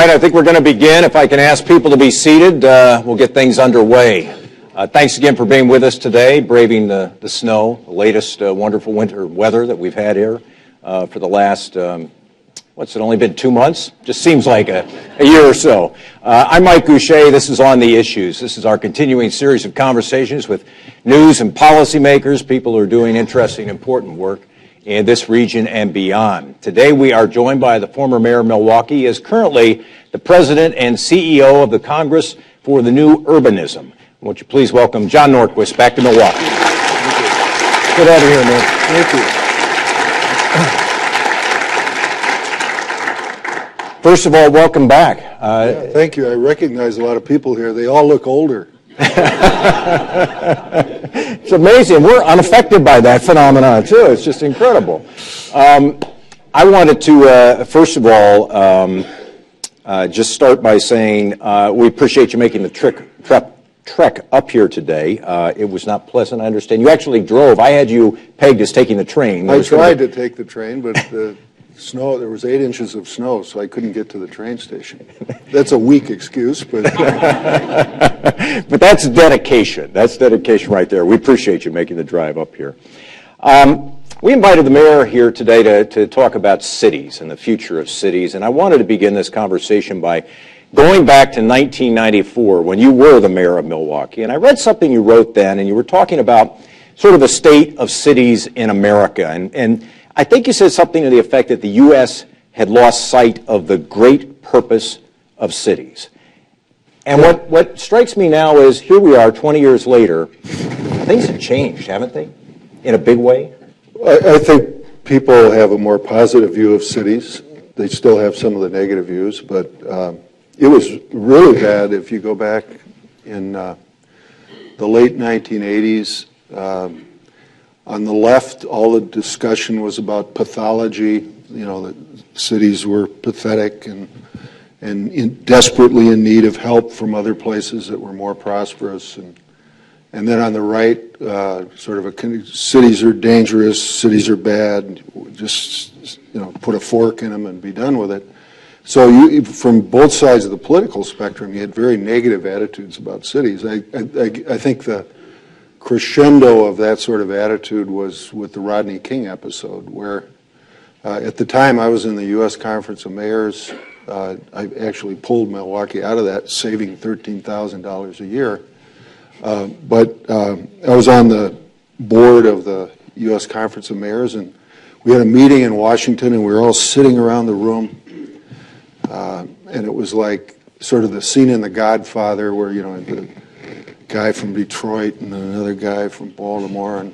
right, I think we're going to begin. If I can ask people to be seated, we'll get things underway. Thanks again for being with us today, braving the snow, the latest wonderful winter weather that we've had here for the last, what's it, only been 2 months? Just seems like a year or so. I'm Mike Goucher. This is On the Issues. This is our continuing series of conversations with news and policymakers, people who are doing interesting, important work in this region and beyond. Today we are joined by the former mayor of Milwaukee. He is currently the president and CEO of the Congress for the New Urbanism. Won't you please welcome John Norquist back to Milwaukee. Good to have you here, man. Thank you. First of all, welcome back. Thank you. I recognize a lot of people here. They all look older. It's amazing. We're unaffected by that phenomenon, too. It's just incredible. I wanted to, first of all, just start by saying we appreciate you making the trek up here today. It was not pleasant, I understand. You actually drove. I had you pegged as taking the train. I tried to take the train, but the snow, there was 8 inches of snow, so I couldn't get to the train station. That's a weak excuse, but... But that's dedication. That's dedication right there. We appreciate you making the drive up here. We invited the mayor here today to talk about cities and the future of cities, and I wanted to begin this conversation by going back to 1994 when you were the mayor of Milwaukee. And I read something you wrote then, and you were talking about sort of the state of cities in America. And I think you said something to the effect that the U.S. had lost sight of the great purpose of cities. And what strikes me now is, here we are 20 years later, things have changed, haven't they, in a big way? I think people have a more positive view of cities. They still have some of the negative views, but it was really bad if you go back in the late 1980s. On the left, all the discussion was about pathology. You know, that cities were pathetic and desperately in need of help from other places that were more prosperous. And then on the right, sort of cities are dangerous, cities are bad. Just, you know, put a fork in them and be done with it. So from both sides of the political spectrum, you had very negative attitudes about cities. I think the crescendo of that sort of attitude was with the Rodney King episode, where at the time I was in the U.S. Conference of Mayors. I actually pulled Milwaukee out of that, saving $13,000 a year. But I was on the board of the U.S. Conference of Mayors, and we had a meeting in Washington, and we were all sitting around the room. And it was like sort of the scene in The Godfather where, you know, the guy from Detroit and another guy from Baltimore, and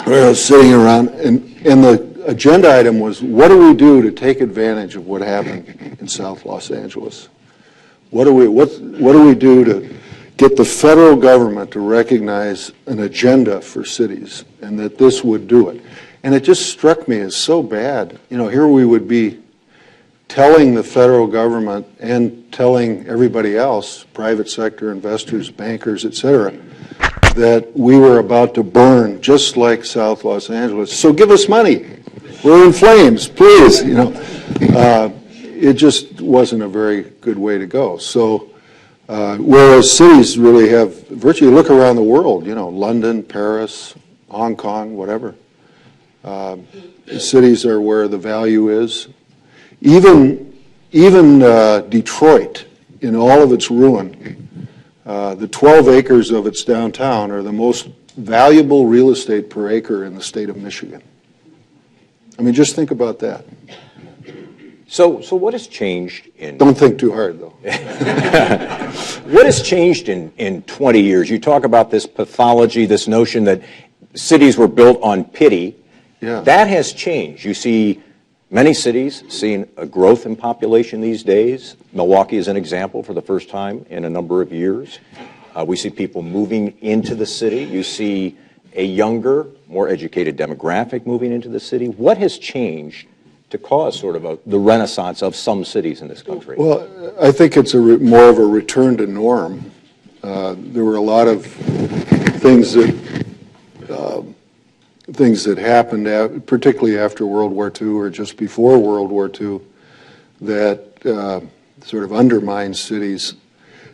we were all sitting around, and the agenda item was, what do we do to take advantage of what happened in South Los Angeles? What do we do to get the federal government to recognize an agenda for cities, and that this would do it? And it just struck me as so bad. You know, here we would be telling the federal government and telling everybody else, private sector investors, bankers, et cetera, that we were about to burn just like South Los Angeles. So give us money. We're in flames, please. You know, it just wasn't a very good way to go. So whereas cities really have virtually, look around the world, you know, London, Paris, Hong Kong, whatever. Cities are where the value is. Even Detroit, in all of its ruin, the 12 acres of its downtown are the most valuable real estate per acre in the state of Michigan. I mean, just think about that. So what has changed in... Don't think too hard, though. What has changed in 20 years? You talk about this pathology, this notion that cities were built on pity. Yeah. That has changed. You see many cities seeing a growth in population these days. Milwaukee is an example for the first time in a number of years. We see people moving into the city. You see a younger, more educated demographic moving into the city. What has changed to cause sort of the renaissance of some cities in this country? Well, I think it's more of a return to norm. There were a lot of things that happened, particularly after World War II or just before World War II, that sort of undermines cities.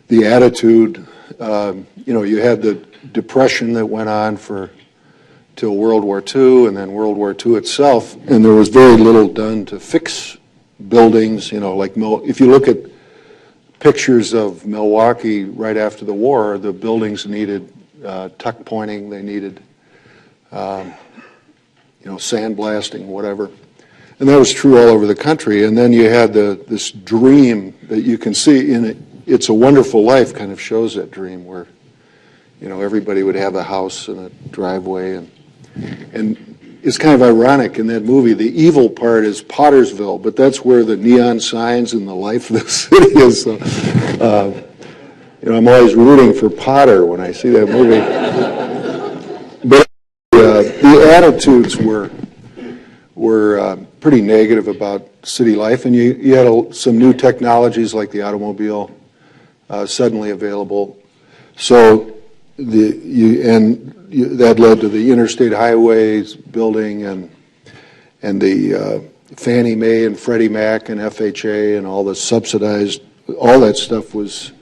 The attitude, you had the Depression that went on till World War II, and then World War II itself, and there was very little done to fix buildings. If you look at pictures of Milwaukee right after the war, the buildings needed tuck pointing, they needed sandblasting, whatever. And that was true all over the country. And then you had this dream that you can see in it. It's a Wonderful Life kind of shows that dream where, everybody would have a house and a driveway. And it's kind of ironic in that movie. The evil part is Pottersville, but that's where the neon signs and the life of the city is. So, I'm always rooting for Potter when I see that movie. But the attitudes were pretty negative about city life, and you had some new technologies like the automobile suddenly available. So that led to the interstate highways building and the Fannie Mae and Freddie Mac and FHA and all the subsidized, all that stuff was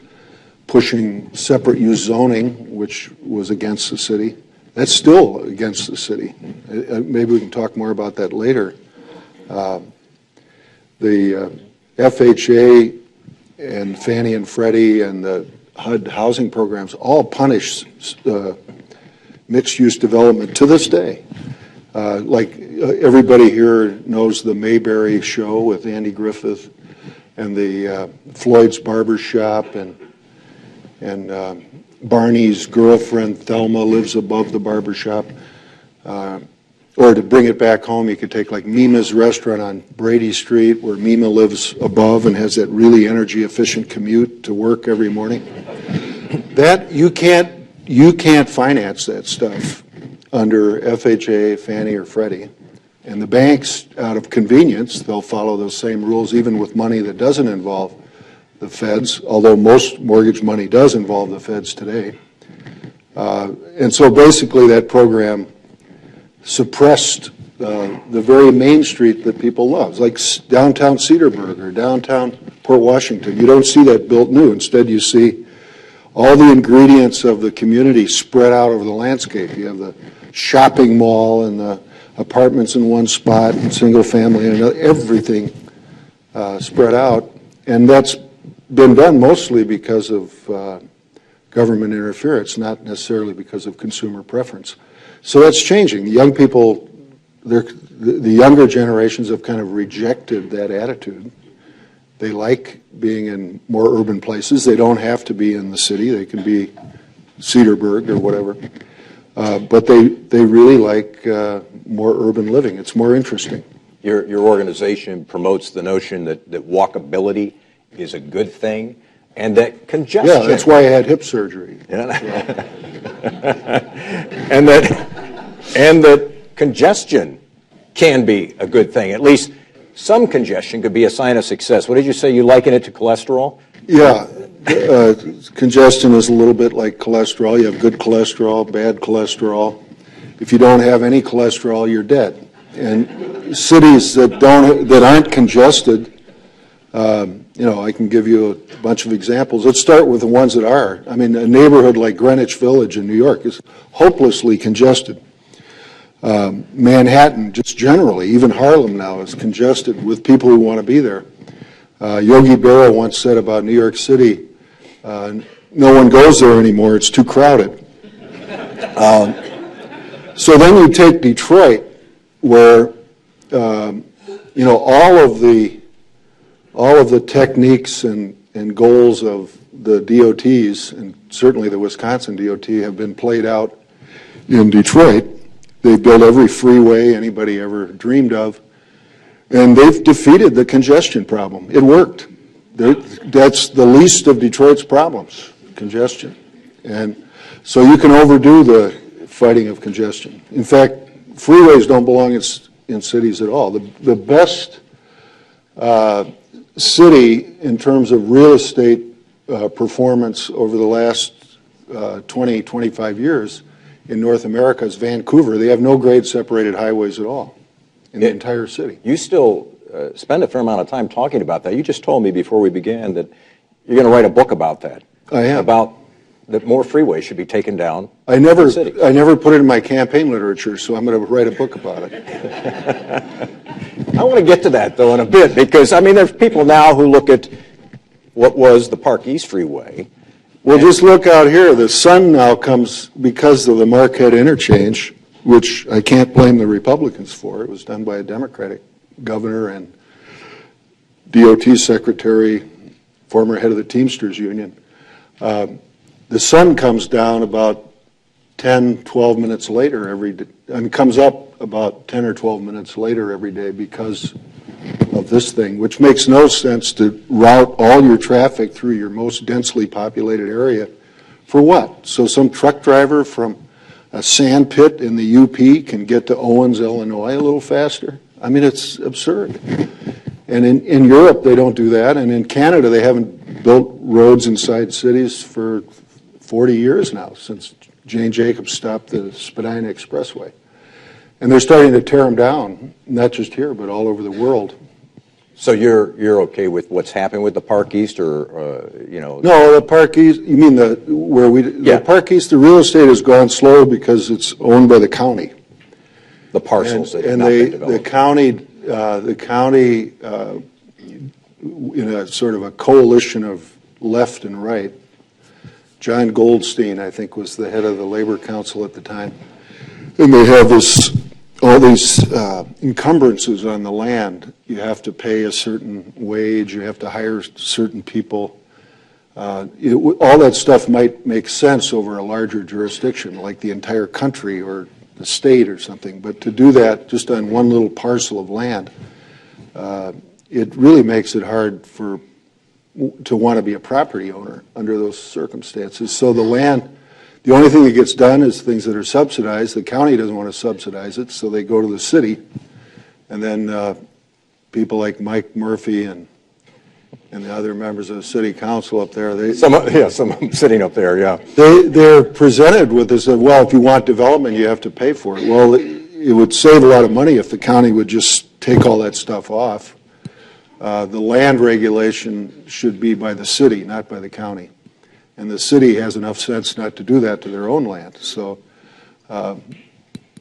pushing separate use zoning, which was against the city. That's still against the city. Maybe we can talk more about that later. The FHA and Fannie and Freddie and the HUD housing programs all punish mixed-use development to this day. Everybody here knows the Mayberry show with Andy Griffith and the Floyd's Barber Shop and Barney's girlfriend Thelma lives above the barber shop. Or to bring it back home, you could take like Mima's restaurant on Brady Street, where Mima lives above and has that really energy-efficient commute to work every morning. That you can't finance that stuff under FHA, Fannie, or Freddie. And the banks, out of convenience, they'll follow those same rules even with money that doesn't involve the feds, although most mortgage money does involve the feds today. And so basically that program suppressed the very main street that people love, like downtown Cedarburg or downtown Port Washington. You don't see that built new. Instead, you see all the ingredients of the community spread out over the landscape. You have the shopping mall and the apartments in one spot and single family and everything spread out. And that's been done mostly because of government interference, not necessarily because of consumer preference. So that's changing. The young people, the younger generations have kind of rejected that attitude. They like being in more urban places. They don't have to be in the city. They can be Cedarburg or whatever. But they really like more urban living. It's more interesting. Your organization promotes the notion that walkability is a good thing and that congestion... Yeah, that's why I had hip surgery. Yeah. and that congestion can be a good thing. At least some congestion could be a sign of success. What did you say? You liken it to cholesterol? Yeah. Congestion is a little bit like cholesterol. You have good cholesterol, bad cholesterol. If you don't have any cholesterol, you're dead. And cities that aren't congested, I can give you a bunch of examples. Let's start with the ones that are. I mean, a neighborhood like Greenwich Village in New York is hopelessly congested. Manhattan, just generally, even Harlem now, is congested with people who want to be there. Yogi Berra once said about New York City, no one goes there anymore, it's too crowded. So then you take Detroit, where all of the techniques and goals of the DOTs, and certainly the Wisconsin DOT, have been played out in Detroit. They built every freeway anybody ever dreamed of, and they've defeated the congestion problem. It worked. That's the least of Detroit's problems, congestion. And so you can overdo the fighting of congestion. In fact, freeways don't belong in cities at all. The best city in terms of real estate performance over the last 20, 25 years in North America is Vancouver. They have no grade separated highways at all in the entire city. You still spend a fair amount of time talking about that. You just told me before we began that you're going to write a book about that. I am. About that more freeways should be taken down. I never put it in my campaign literature, so I'm going to write a book about it. I want to get to that, though, in a bit, because, I mean, there's people now who look at what was the Park East Freeway. Well, just look out here. The sun now comes because of the Marquette interchange, which I can't blame the Republicans for. It was done by a Democratic governor and DOT secretary, former head of the Teamsters Union. The sun comes down about 10, 12 minutes later every day. I mean, comes up about 10 or 12 minutes later every day because of this thing, which makes no sense to route all your traffic through your most densely populated area. For what? So some truck driver from a sand pit in the UP can get to Owens, Illinois a little faster? I mean, it's absurd. And in Europe, they don't do that. And in Canada, they haven't built roads inside cities for 40 years now, since Jane Jacobs stopped the Spadina Expressway. And they're starting to tear them down, not just here, but all over the world. So you're okay with what's happened with the Park East, or you know? No, the Park East. You mean the Park East? The real estate has gone slow because it's owned by the county. The parcels that have and not been developed. The county, in a sort of a coalition of left and right. John Goldstein, I think, was the head of the Labor Council at the time, and they have all these encumbrances on the land. You have to pay a certain wage. You have to hire certain people. All that stuff might make sense over a larger jurisdiction, like the entire country or the state or something. But to do that just on one little parcel of land, it really makes it hard to want to be a property owner under those circumstances. So the land, the only thing that gets done is things that are subsidized. The county doesn't want to subsidize it, so they go to the city. And then people like Mike Murphy and the other members of the city council up there, some sitting up there, yeah. They're presented with this, well, if you want development, you have to pay for it. Well, it would save a lot of money if the county would just take all that stuff off. The land regulation should be by the city, not by the county. And the city has enough sense not to do that to their own land. So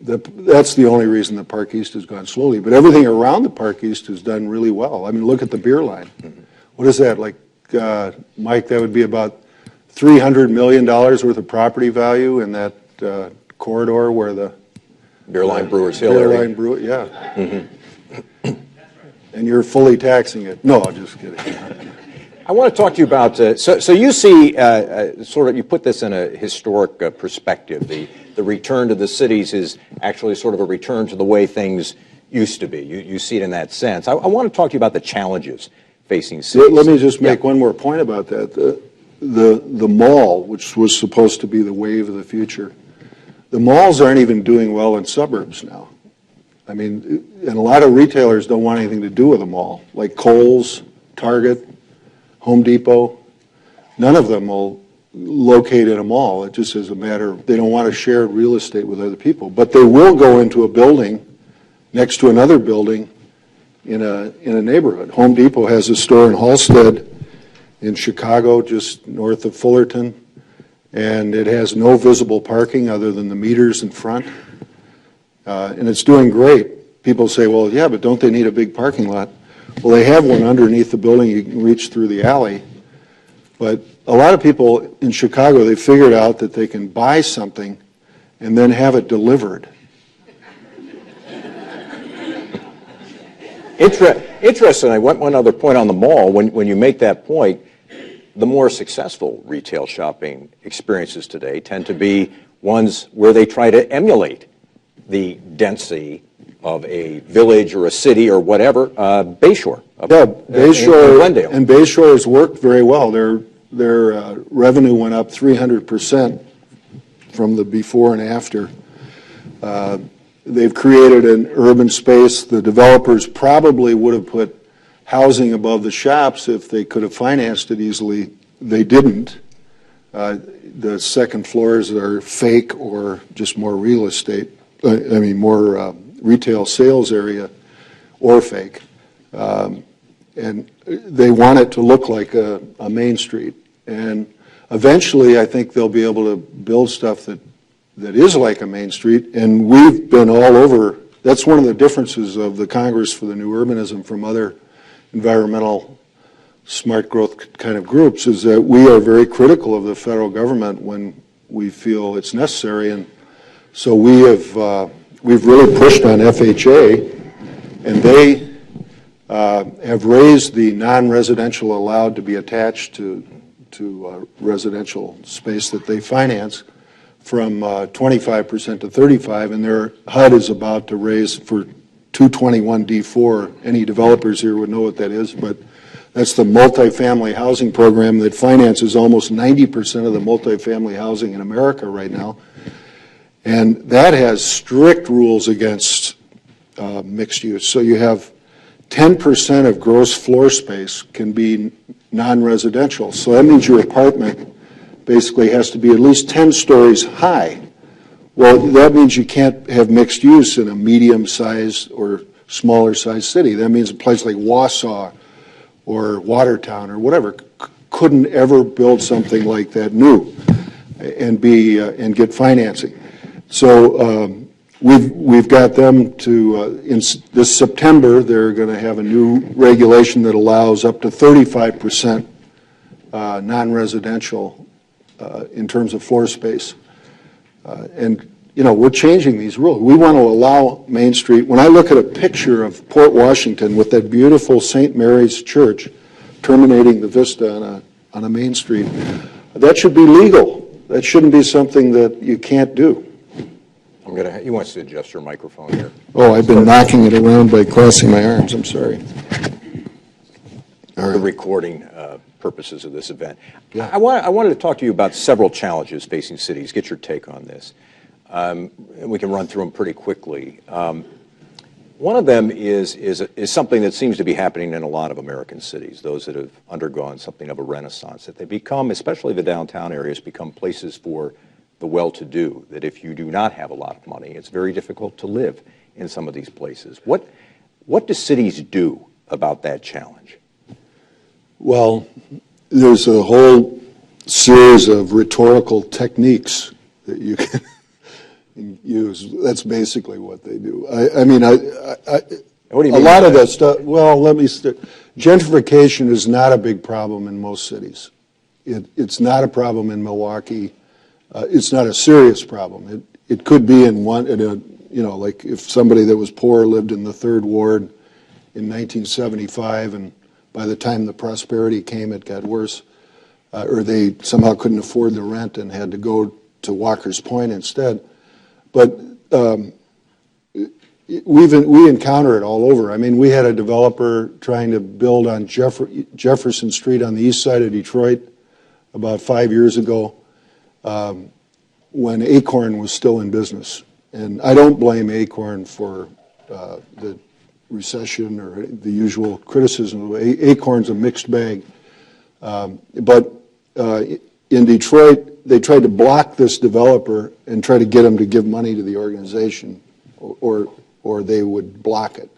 that's the only reason the Park East has gone slowly. But everything around the Park East has done really well. I mean, look at the beer line. What is that? Like, Mike, that would be about $300 million worth of property value in that corridor where the Beer Line Brewers Hill area. Beer Line Brewer, yeah. Mm-hmm. And you're fully taxing it. No, I'm just kidding. I want to talk to you about, so you see, sort of, you put this in a historic perspective. The return to the cities is actually sort of a return to the way things used to be. You see it in that sense. I want to talk to you about the challenges facing cities. Let me just make one more point about that. The mall, which was supposed to be the wave of the future, the malls aren't even doing well in suburbs now. I mean, and a lot of retailers don't want anything to do with the mall, like Kohl's, Target, Home Depot. None of them will locate in a mall. It just is a matter of they don't want to share real estate with other people. But they will go into a building next to another building in a neighborhood. Home Depot has a store in Halstead in Chicago, just north of Fullerton, and it has no visible parking other than the meters in front. And it's doing great. People say, well, yeah, but don't they need a big parking lot? Well, they have one underneath the building. You can reach through the alley. But a lot of people in Chicago, they figured out that they can buy something and then have it delivered. Interesting. I went one other point on the mall. When you make that point, the more successful retail shopping experiences today tend to be ones where they try to emulate the density of a village or a city or whatever. Bayshore. Yeah, Bayshore in Glendale. And Bayshore has worked very well. Their revenue went up 300% from the before and after. They've created an urban space. The developers probably would have put housing above the shops if they could have financed it easily. They didn't. The second floors are fake or just more real estate. More retail sales area or fake. And they want it to look like a Main Street. And eventually, I think they'll be able to build stuff that is like a Main Street. And we've been all over. That's one of the differences of the Congress for the New Urbanism from other environmental smart growth kind of groups, is that we are very critical of the federal government when we feel it's necessary. And so we've really pushed on FHA, and they have raised the non-residential allowed to be attached to residential space that they finance from 25% to 35%, and their HUD is about to raise for 221D4. Any developers here would know what that is, but that's the multifamily housing program that finances almost 90% of the multifamily housing in America right now. And that has strict rules against mixed use. So you have 10% of gross floor space can be non-residential. So that means your apartment basically has to be at least 10 stories high. Well, that means you can't have mixed use in a medium-sized or smaller-sized city. That means a place like Wausau or Watertown or whatever couldn't ever build something like that new and get financing. So we've got them to in this September they're going to have a new regulation that allows up to 35% non-residential in terms of floor space, and we're changing these rules. We want to allow Main Street. When I look at a picture of Port Washington with that beautiful St. Mary's Church terminating the vista on a Main Street, that should be legal. That shouldn't be something that you can't do. He wants to adjust your microphone here. Oh, I've been knocking it around by crossing my arms. I'm sorry. All right. The recording purposes of this event. Yeah. I wanted to talk to you about several challenges facing cities. Get your take on this. And we can run through them pretty quickly. One of them is something that seems to be happening in a lot of American cities, those that have undergone something of a renaissance, that they become, especially the downtown areas, become places for the well-to-do, that if you do not have a lot of money, it's very difficult to live in some of these places. What do cities do about that challenge? Well, there's a whole series of rhetorical techniques that you can use. That's basically what they do. I mean, what do you mean? A lot of that stuff. Well, let me start. Gentrification is not a big problem in most cities. It's not a problem in Milwaukee. It's not a serious problem. It could be in one. Like if somebody that was poor lived in the Third Ward in 1975, and by the time the prosperity came, it got worse, or they somehow couldn't afford the rent and had to go to Walker's Point instead. But we encounter it all over. I mean, we had a developer trying to build on Jefferson Street on the east side of Detroit about 5 years ago when Acorn was still in business. And I don't blame Acorn for the recession or the usual criticism. Acorn's a mixed bag. But in Detroit, they tried to block this developer and try to get him to give money to the organization, or they would block it.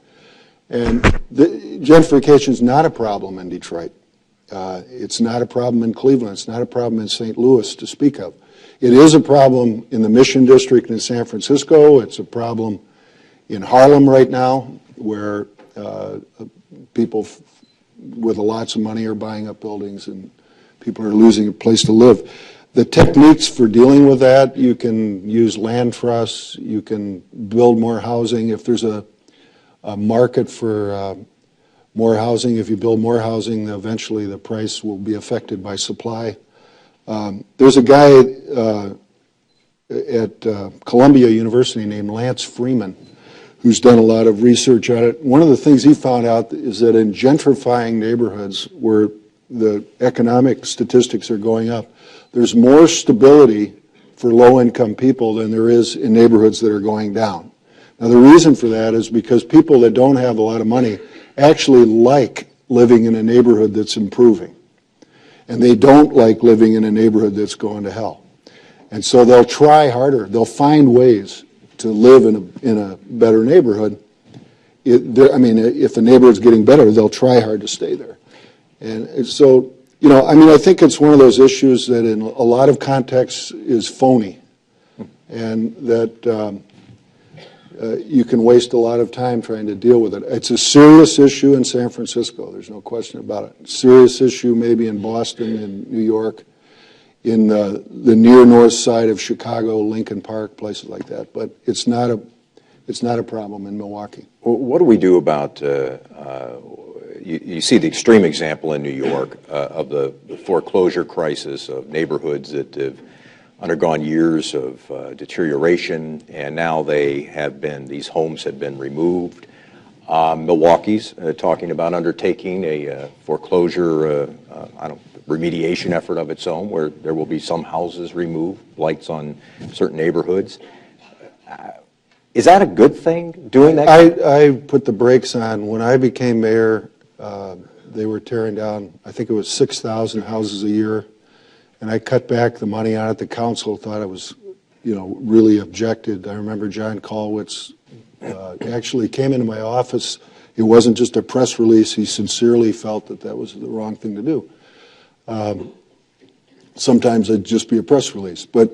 And gentrification is not a problem in Detroit. It's not a problem in Cleveland. It's not a problem in St. Louis to speak of. It is a problem in the Mission District in San Francisco. It's a problem in Harlem right now, where people with lots of money are buying up buildings and people are losing a place to live. The techniques for dealing with that, you can use land trusts, you can build more housing. If there's a market for more housing, if you build more housing, eventually the price will be affected by supply. There's a guy at Columbia University named Lance Freeman who's done a lot of research on it. One of the things he found out is that in gentrifying neighborhoods where the economic statistics are going up, there's more stability for low-income people than there is in neighborhoods that are going down. Now, the reason for that is because people that don't have a lot of money actually like living in a neighborhood that's improving. And they don't like living in a neighborhood that's going to hell. And so they'll try harder. They'll find ways to live in a better neighborhood. I mean, if a neighborhood's getting better, they'll try hard to stay there. And so, you know, I mean, I think it's one of those issues that in a lot of contexts is phony, and that you can waste a lot of time trying to deal with it. It's a serious issue in San Francisco. There's no question about it. Serious issue maybe in Boston and New York, in the near north side of Chicago, Lincoln Park, places like that. But it's not a problem in Milwaukee. Well, what do we do about, you see the extreme example in New York of the foreclosure crisis of neighborhoods that have undergone years of deterioration, and now these homes have been removed. Milwaukee's talking about undertaking a foreclosure remediation effort of its own, where there will be some houses removed, blights on certain neighborhoods. Is that a good thing, doing that? I put the brakes on. When I became mayor, they were tearing down, I think it was 6,000 houses a year, and I cut back the money on it. The council thought it was, you know, really objected. I remember John Colwitz actually came into my office. It wasn't just a press release. He sincerely felt that that was the wrong thing to do. Sometimes it'd just be a press release, but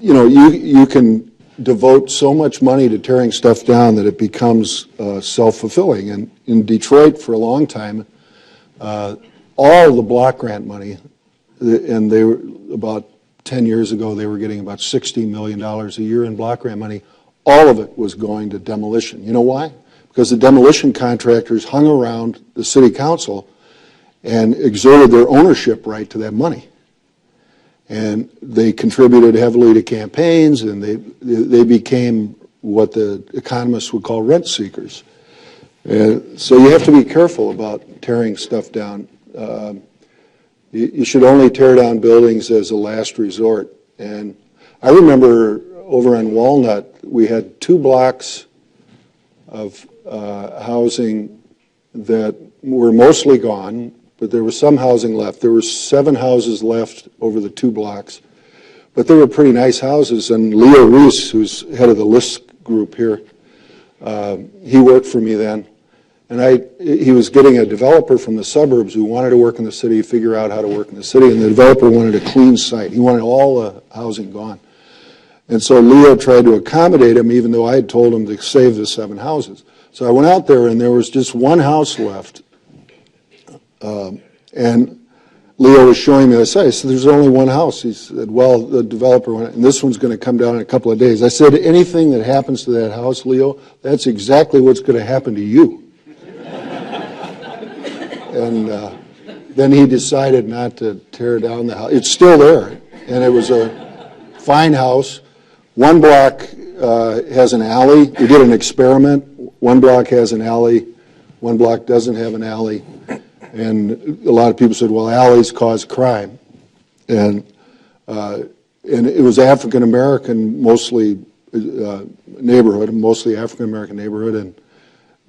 you know, you can devote so much money to tearing stuff down that it becomes self-fulfilling. And in Detroit, for a long time, all the block grant money, and they were about 10 years ago, they were getting about $60 million a year in block grant money. All of it was going to demolition. You know why? Because the demolition contractors hung around the city council and exerted their ownership right to that money. And they contributed heavily to campaigns, and they became what the economists would call rent seekers. So you have to be careful about tearing stuff down. You should only tear down buildings as a last resort. And I remember over on Walnut, we had 2 blocks of housing that were mostly gone, but there was some housing left. There were 7 houses left over the 2 blocks, but they were pretty nice houses. And Leo Reese, who's head of the list group here, he worked for me then. And he was getting a developer from the suburbs who wanted to work in the city, figure out how to work in the city, and the developer wanted a clean site. He wanted all the housing gone. And so Leo tried to accommodate him, even though I had told him to save the 7 houses. So I went out there, and there was just 1 house left. And Leo was showing me the site. I said, there's only 1 house. He said, well, the developer went, and this one's going to come down in a couple of days. I said, anything that happens to that house, Leo, that's exactly what's going to happen to you. And then he decided not to tear down the house. It's still there, and it was a fine house. 1 block has an alley. We did an experiment. 1 block has an alley. 1 block doesn't have an alley. And a lot of people said, well, alleys cause crime. And it was African-American, mostly neighborhood, mostly African-American neighborhood. And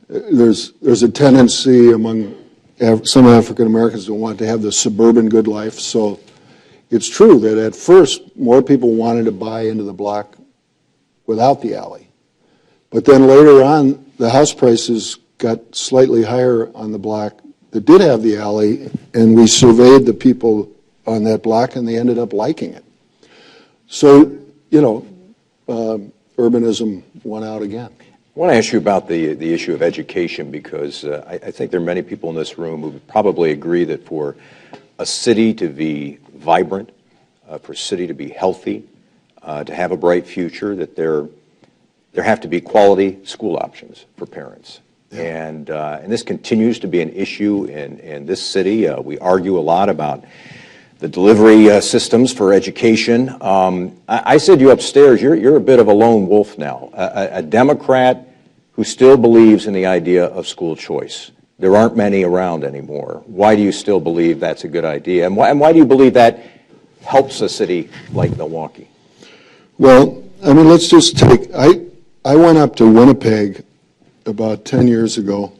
there's a tendency among some African-Americans to want to have the suburban good life. So it's true that at first, more people wanted to buy into the block without the alley. But then later on, the house prices got slightly higher on the block that did have the alley, and we surveyed the people on that block, and they ended up liking it. So, you know, urbanism won out again. I want to ask you about the issue of education, because I think there are many people in this room who would probably agree that for a city to be vibrant, for a city to be healthy, to have a bright future, that there have to be quality school options for parents. Yeah. And this continues to be an issue in this city. We argue a lot about the delivery systems for education. I said you upstairs, you're a bit of a lone wolf now, a Democrat who still believes in the idea of school choice. There aren't many around anymore. Why do you still believe that's a good idea? And why do you believe that helps a city like Milwaukee? Well, I mean, let's just take, I went up to Winnipeg about 10 years ago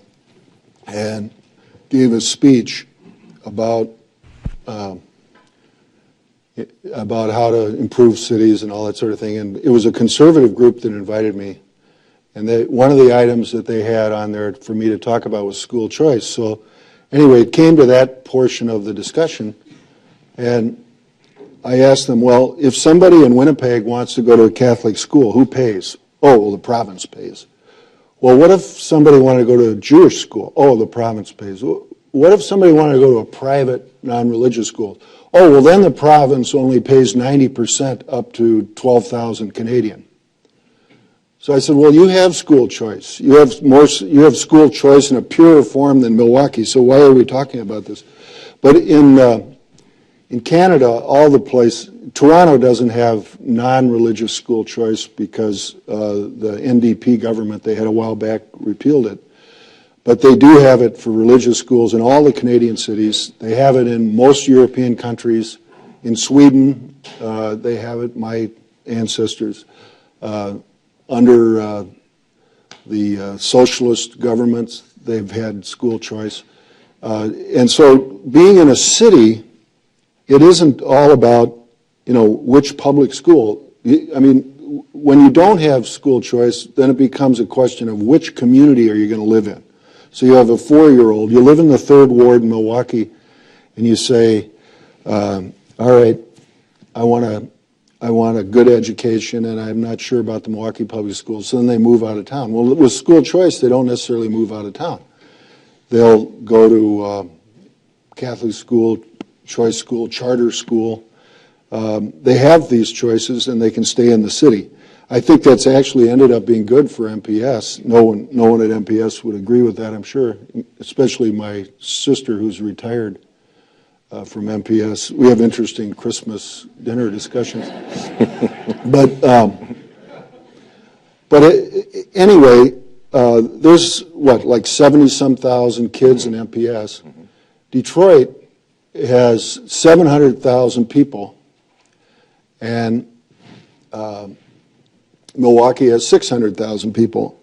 and gave a speech about how to improve cities and all that sort of thing. And it was a conservative group that invited me. And one of the items that they had on there for me to talk about was school choice. So anyway, it came to that portion of the discussion, and I asked them, well, if somebody in Winnipeg wants to go to a Catholic school, who pays? Oh, well, the province pays. Well, what if somebody wanted to go to a Jewish school? Oh, the province pays. What if somebody wanted to go to a private, non-religious school? Oh, well, then the province only pays 90% up to 12,000 Canadian. So I said, well, you have school choice. You have school choice in a purer form than Milwaukee, so why are we talking about this? But in Canada, Toronto doesn't have non-religious school choice because the NDP government, they had a while back, repealed it. But they do have it for religious schools in all the Canadian cities. They have it in most European countries. In Sweden, they have it, my ancestors. Under the socialist governments, they've had school choice. And so being in a city, it isn't all about, which public school. I mean, when you don't have school choice, then it becomes a question of which community are you going to live in. So you have a 4-year-old, you live in the 3rd Ward in Milwaukee, and you say, all right, I want a good education, and I'm not sure about the Milwaukee public schools. So then they move out of town. Well, with school choice, they don't necessarily move out of town. They'll go to Catholic school, choice school, charter school. They have these choices, and they can stay in the city. I think that's actually ended up being good for MPS. No one at MPS would agree with that, I'm sure, especially my sister who's retired from MPS. We have interesting Christmas dinner discussions. Anyway, there's like 70-some thousand kids in MPS. Mm-hmm. Detroit has 700,000 people, and Milwaukee has 600,000 people.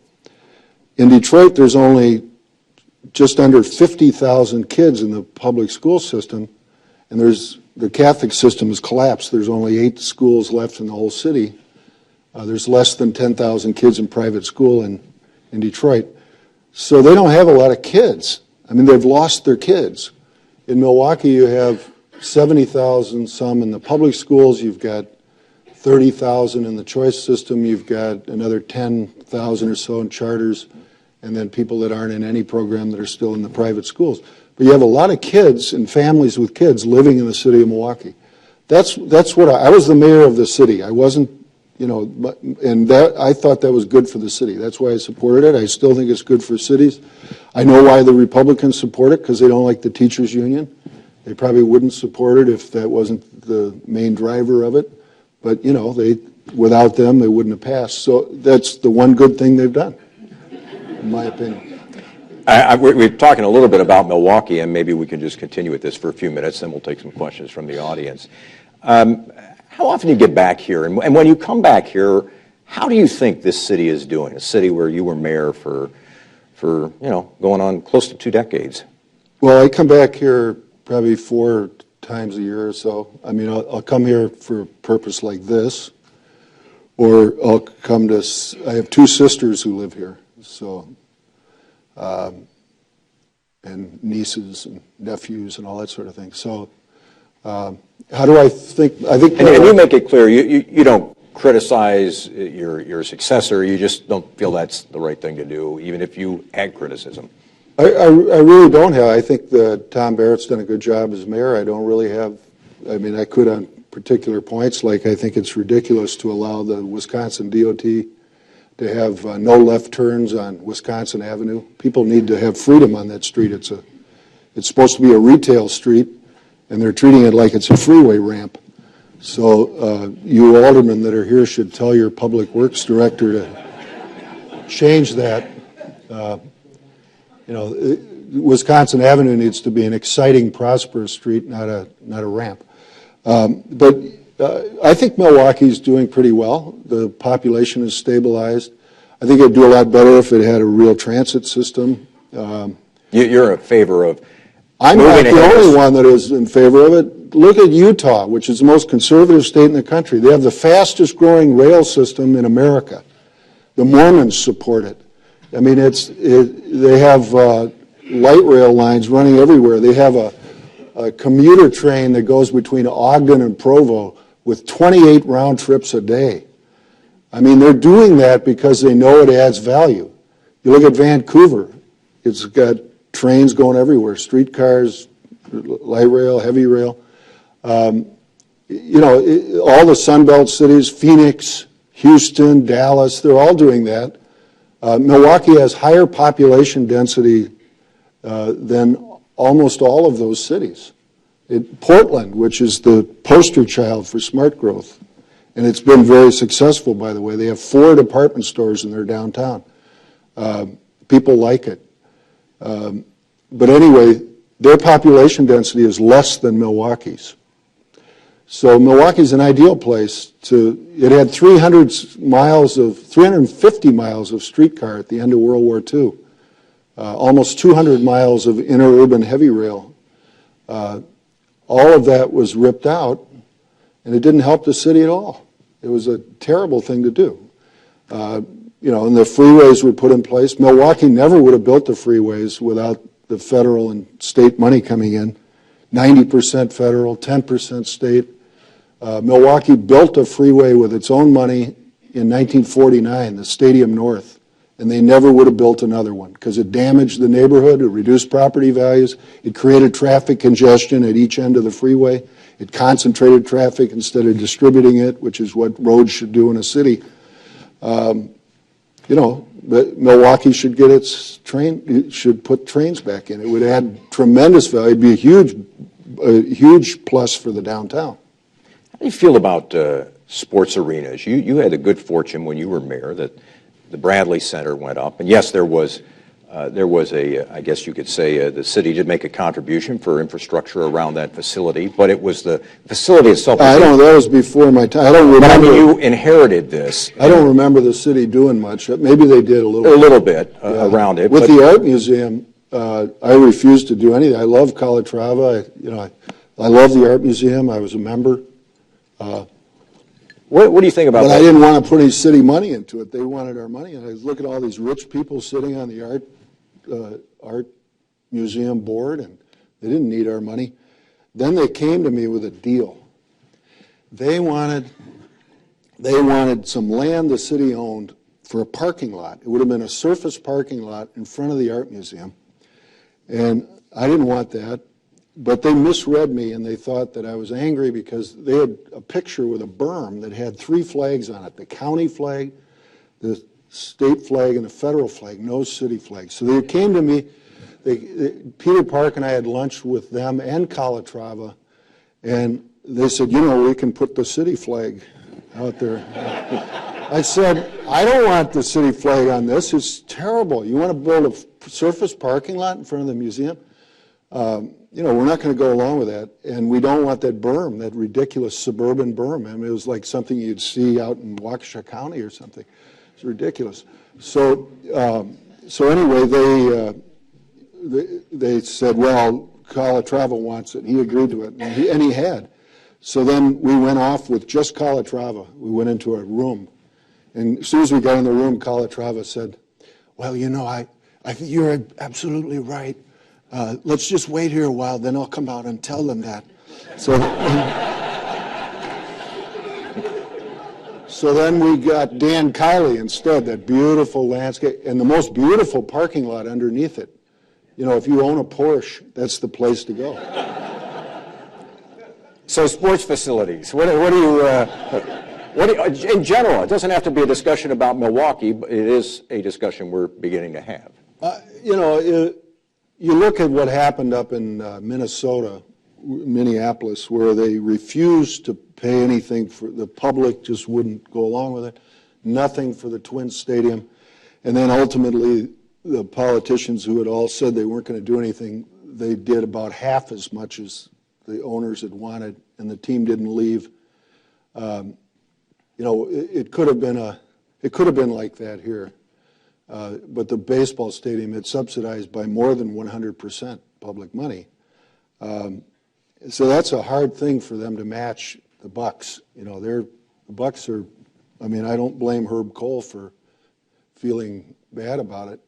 In Detroit, there's only just under 50,000 kids in the public school system, and the Catholic system has collapsed. There's only 8 schools left in the whole city. There's less than 10,000 kids in private school in Detroit. So they don't have a lot of kids. I mean, they've lost their kids. In Milwaukee, you have 70,000 some in the public schools. You've got 30,000 in the choice system. You've got another 10,000 or so in charters, and then people that aren't in any program that are still in the private schools. But you have a lot of kids and families with kids living in the city of Milwaukee. That's what I was the mayor of the city. I wasn't, and I thought that was good for the city. That's why I supported it. I still think it's good for cities. I know why the Republicans support it, because they don't like the teachers union. They probably wouldn't support it if that wasn't the main driver of it. But, without them, they wouldn't have passed. So that's the one good thing they've done, in my opinion. We're talking a little bit about Milwaukee, and maybe we can just continue with this for a few minutes, then we'll take some questions from the audience. How often do you get back here? And when you come back here, how do you think this city is doing? A city where you were mayor for going on close to 2 decades. Well, I come back here probably 4 times a year or so. I mean, I'll come here for a purpose like this, or I'll come to, I have 2 sisters who live here, so, and nieces and nephews and all that sort of thing. So, how do I think? And you make it clear, you don't criticize your successor, you just don't feel that's the right thing to do, even if you had criticism. I really don't have. I think that Tom Barrett's done a good job as mayor. I don't really have, I could on particular points, like I think it's ridiculous to allow the Wisconsin DOT to have no left turns on Wisconsin Avenue. People need to have freedom on that street. It's supposed to be a retail street, and they're treating it like it's a freeway ramp. So you aldermen that are here should tell your public works director to change that. Wisconsin Avenue needs to be an exciting, prosperous street, not a ramp. But I think Milwaukee's doing pretty well. The population is stabilized. I think it'd do a lot better if it had a real transit system. You're in favor of I'm not the only one that is in favor of it. Look at Utah, which is the most conservative state in the country. They have the fastest growing rail system in America. The Mormons support it. I mean, they have light rail lines running everywhere. They have a commuter train that goes between Ogden and Provo with 28 round trips a day. I mean, they're doing that because they know it adds value. You look at Vancouver, it's got trains going everywhere, streetcars, light rail, heavy rail. You know, all the Sunbelt cities, Phoenix, Houston, Dallas, they're all doing that. Milwaukee has higher population density than almost all of those cities. Portland, which is the poster child for smart growth, and it's been very successful, by the way. They have 4 department stores in their downtown. People like it. But anyway, their population density is less than Milwaukee's. So Milwaukee's an ideal place it had 350 miles of streetcar at the end of World War II, almost 200 miles of interurban heavy rail. All of that was ripped out, and it didn't help the city at all. It was a terrible thing to do. You know, and the freeways were put in place. Milwaukee never would have built the freeways without the federal and state money coming in. 90% federal, 10% state. Milwaukee built a freeway with its own money in 1949, the Stadium North, and they never would have built another one because it damaged the neighborhood, it reduced property values, it created traffic congestion at each end of the freeway, it concentrated traffic instead of distributing it, which is what roads should do in a city. You know, Milwaukee should get its it should put trains back in. It would add tremendous value. It'd be a huge plus for the downtown. How do you feel about sports arenas? You had the good fortune when you were mayor that the Bradley Center went up, and yes, there was I guess you could say the city did make a contribution for infrastructure around that facility, but it was the facility itself. That was before my time. I don't remember. But I mean, you inherited this. I don't remember the city doing much. Maybe they did a little bit around it. With the art museum, I refused to do anything. I love Calatrava. I love the art museum. I was a member. What do you think about that? But I didn't want to put any city money into it. They wanted our money. And I was looking at all these rich people sitting on the art museum board, and they didn't need our money. Then they came to me with a deal. They wanted some land the city owned for a parking lot. It would have been a surface parking lot in front of the art museum. And I didn't want that. But they misread me, and they thought that I was angry because they had a picture with a berm that had 3 flags on it, the county flag, the state flag, and the federal flag, no city flag. So they came to me, Peter Park and I had lunch with them and Calatrava, and they said, we can put the city flag out there. I said, I don't want the city flag on this. It's terrible. You want to build a surface parking lot in front of the museum? We're not going to go along with that, and we don't want that berm, that ridiculous suburban berm. I mean, it was like something you'd see out in Waukesha County or something. It's ridiculous. So anyway, they said, well, Calatrava wants it. He agreed to it, and he had. So then we went off with just Calatrava. We went into a room, and as soon as we got in the room, Calatrava said, well, I think you're absolutely right. Let's just wait here a while, then I'll come out and tell them that. So then we got Dan Kiley instead, that beautiful landscape, and the most beautiful parking lot underneath it. If you own a Porsche, that's the place to go. So sports facilities, what do you, in general, it doesn't have to be a discussion about Milwaukee, but it is a discussion we're beginning to have. You look at what happened up in Minnesota, Minneapolis, where they refused to pay anything for the public, just wouldn't go along with it, nothing for the Twins Stadium, and then ultimately the politicians who had all said they weren't going to do anything, they did about half as much as the owners had wanted, and the team didn't leave. It could have been like that here. But the baseball stadium, it's subsidized by more than 100% public money. So that's a hard thing for them to match the Bucks. The Bucks are, I don't blame Herb Cole for feeling bad about it.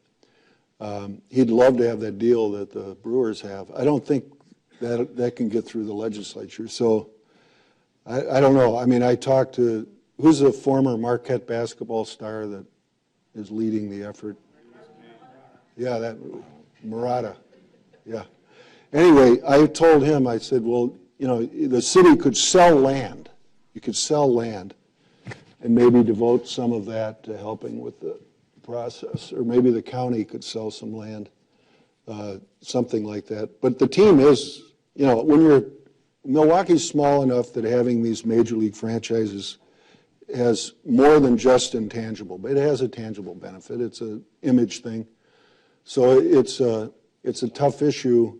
He'd love to have that deal that the Brewers have. I don't think that can get through the legislature. So I don't know. I mean, I talked to, who's a former Marquette basketball star that is leading the effort? Yeah, that Murata. Yeah. Anyway, I told him, I said, well, you know, the city could sell land. You could sell land and maybe devote some of that to helping with the process. Or maybe the county could sell some land, something like that. But the team is, you know, Milwaukee's small enough that having these major league franchises has more than just intangible, but it has a tangible benefit. It's an image thing. So it's a tough issue.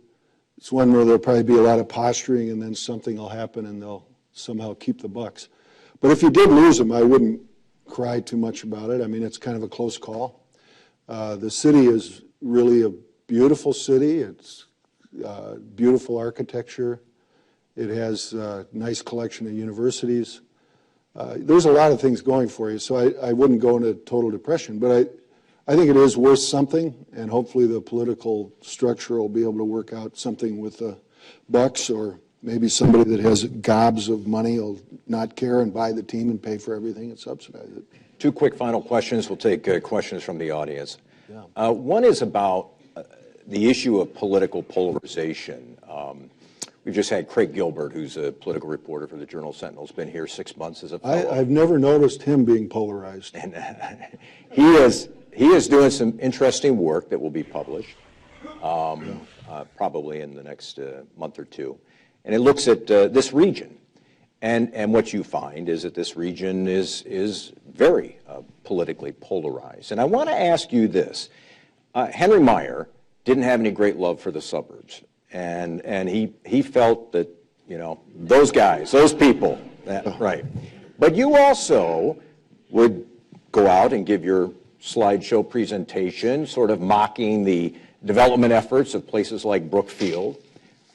It's one where there'll probably be a lot of posturing and then something will happen and they'll somehow keep the Bucks. But if you did lose them, I wouldn't cry too much about it. I mean, it's kind of a close call. The city is really a beautiful city. It's beautiful architecture. It has a nice collection of universities. There's a lot of things going for you, so I wouldn't go into total depression. But I think it is worth something, and hopefully the political structure will be able to work out something with the Bucks, or maybe somebody that has gobs of money will not care and buy the team and pay for everything and subsidize it. Two quick final questions. We'll take questions from the audience. Yeah. One is about the issue of political polarization. We've just had Craig Gilbert, who's a political reporter for the Journal-Sentinel, has been here 6 months as a fellow. I've never noticed him being polarized. And he is doing some interesting work that will be published probably in the next month or two. And it looks at this region. And what you find is that this region is very politically polarized. And I want to ask you this. Henry Meyer didn't have any great love for the suburbs. And he felt that, you know, those guys, those people, right. But you also would go out and give your slideshow presentation, sort of mocking the development efforts of places like Brookfield.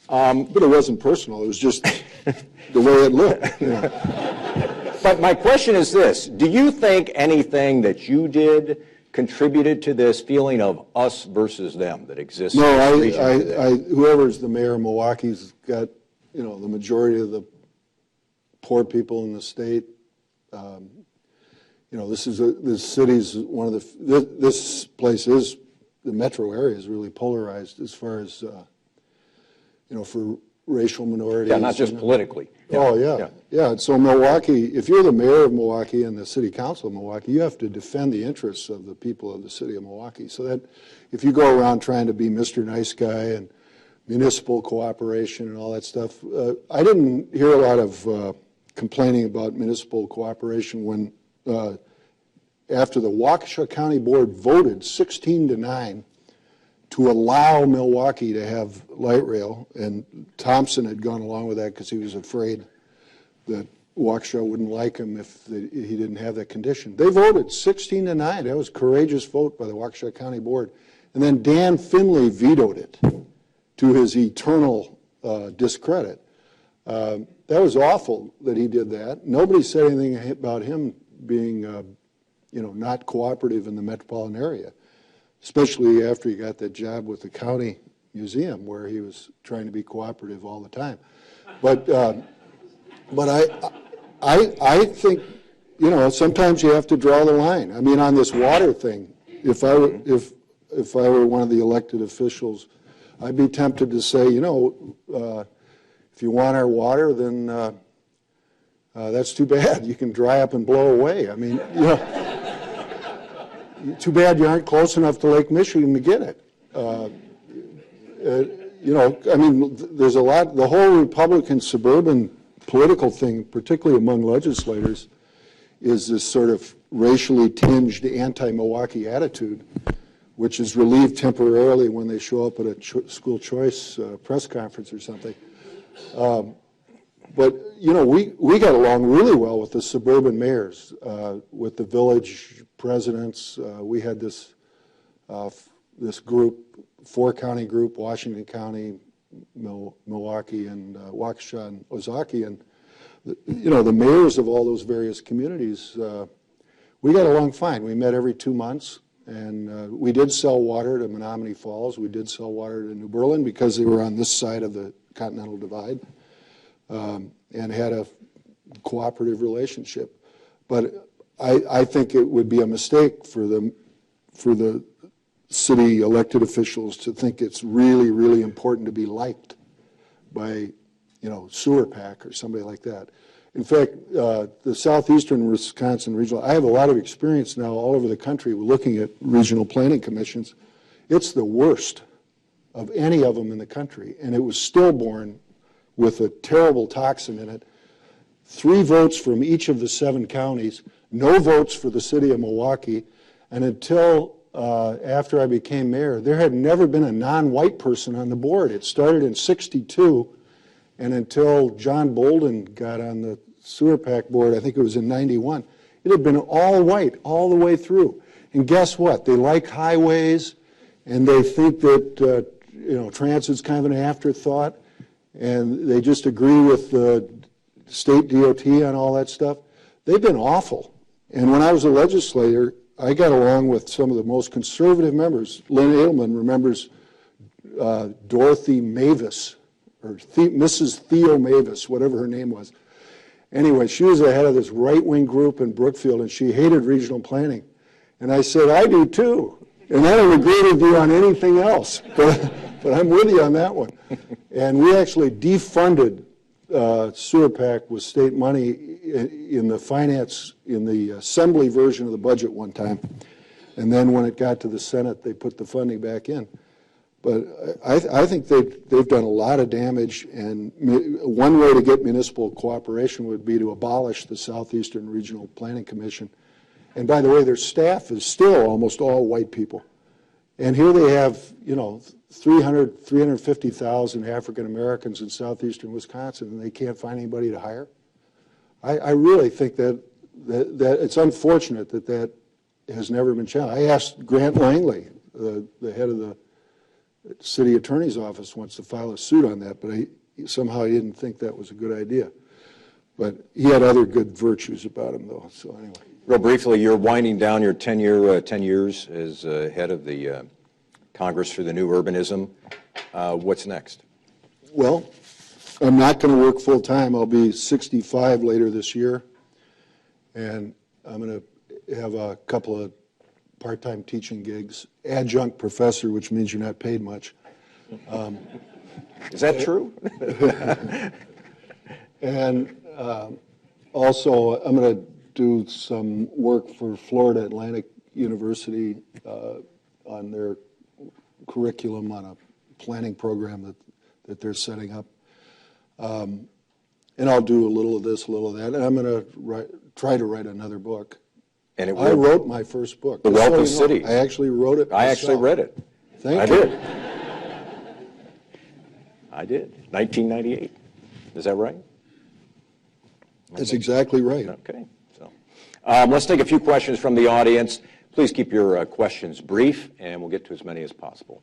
But it wasn't personal. It was just the way it looked. You know. But my question is this. Do you think anything that you did contributed to this feeling of us versus them that exists in this region today? Whoever's the mayor of Milwaukee's got, you know, the majority of the poor people in the state. You know, this city's one of this place is, the metro area is really polarized as far as, you know, for racial minorities. Yeah, not just politically. Yeah. Oh, yeah. Yeah. So Milwaukee, if you're the mayor of Milwaukee and the city council of Milwaukee, you have to defend the interests of the people of the city of Milwaukee. So that if you go around trying to be Mr. Nice Guy and municipal cooperation and all that stuff, I didn't hear a lot of complaining about municipal cooperation when after the Waukesha County Board voted 16-9 to allow Milwaukee to have light rail, and Thompson had gone along with that because he was afraid that Waukesha wouldn't like him if he didn't have that condition. They voted 16-9. That was a courageous vote by the Waukesha County Board. And then Dan Finley vetoed it to his eternal discredit. That was awful that he did that. Nobody said anything about him being, you know, not cooperative in the metropolitan area, especially after he got that job with the county museum where he was trying to be cooperative all the time. But I think, you know, sometimes you have to draw the line. I mean, on this water thing, if I were one of the elected officials, I'd be tempted to say, you know, if you want our water, then that's too bad. You can dry up and blow away. I mean, you know, too bad you aren't close enough to Lake Michigan to get it. You know, I mean, there's a lot, the whole Republican suburban political thing, particularly among legislators, is this sort of racially tinged anti-Milwaukee attitude, which is relieved temporarily when they show up at a school choice press conference or something. But, you know, we got along really well with the suburban mayors, with the village presidents. We had this group, four-county group, Washington County, Milwaukee, and Waukesha, and Ozaukee. And, you know, the mayors of all those various communities, we got along fine. We met every 2 months. And we did sell water to Menominee Falls. We did sell water to New Berlin because they were on this side of the Continental Divide, and had a cooperative relationship. But I think it would be a mistake for the city elected officials to think it's really, really important to be liked by, Sewer PAC or somebody like that. In fact, the Southeastern Wisconsin Regional, I have a lot of experience now all over the country looking at regional planning commissions. It's the worst of any of them in the country, and it was stillborn with a terrible toxin in it. 3 votes from each of the 7 counties, no votes for the city of Milwaukee, and until after I became mayor, there had never been a non-white person on the board. It started in '62, and until John Bolden got on the Sewer PAC board, I think it was in '91, it had been all white all the way through. And guess what? They like highways, and they think that transit's kind of an afterthought, and they just agree with the state DOT on all that stuff. They've been awful. And when I was a legislator, I got along with some of the most conservative members. Lynn Edelman remembers Dorothy Mavis, or Mrs. Theo Mavis, whatever her name was. Anyway, she was the head of this right-wing group in Brookfield, and she hated regional planning. And I said, I do too. And I don't agree with you on anything else, but I'm with you on that one. And we actually defunded Sewer PAC with state money in the assembly version of the budget one time. And then when it got to the Senate, they put the funding back in. But I think they've done a lot of damage, and one way to get municipal cooperation would be to abolish the Southeastern Regional Planning Commission. And by the way, their staff is still almost all white people. And here they have, 350,000 African Americans in southeastern Wisconsin, and they can't find anybody to hire. I really think that it's unfortunate that has never been challenged. I asked Grant Langley, the head of the city attorney's office, once to file a suit on that, but somehow he didn't think that was a good idea. But he had other good virtues about him, though. So anyway. Real briefly, you're winding down your 10 years as head of the Congress for the New Urbanism. What's next? Well, I'm not going to work full time. I'll be 65 later this year, and I'm going to have a couple of part-time teaching gigs. Adjunct professor, which means you're not paid much. Is that true? And also, I'm going to do some work for Florida Atlantic University on their curriculum on a planning program that they're setting up. And I'll do a little of this, a little of that, and I'm going to try to write another book. And I wrote my first book. The Wealth of Cities. I actually wrote it myself. I actually read it. Thank you. I did. 1998. Is that right? That's exactly right. Okay. So let's take a few questions from the audience. Please keep your questions brief, and we'll get to as many as possible.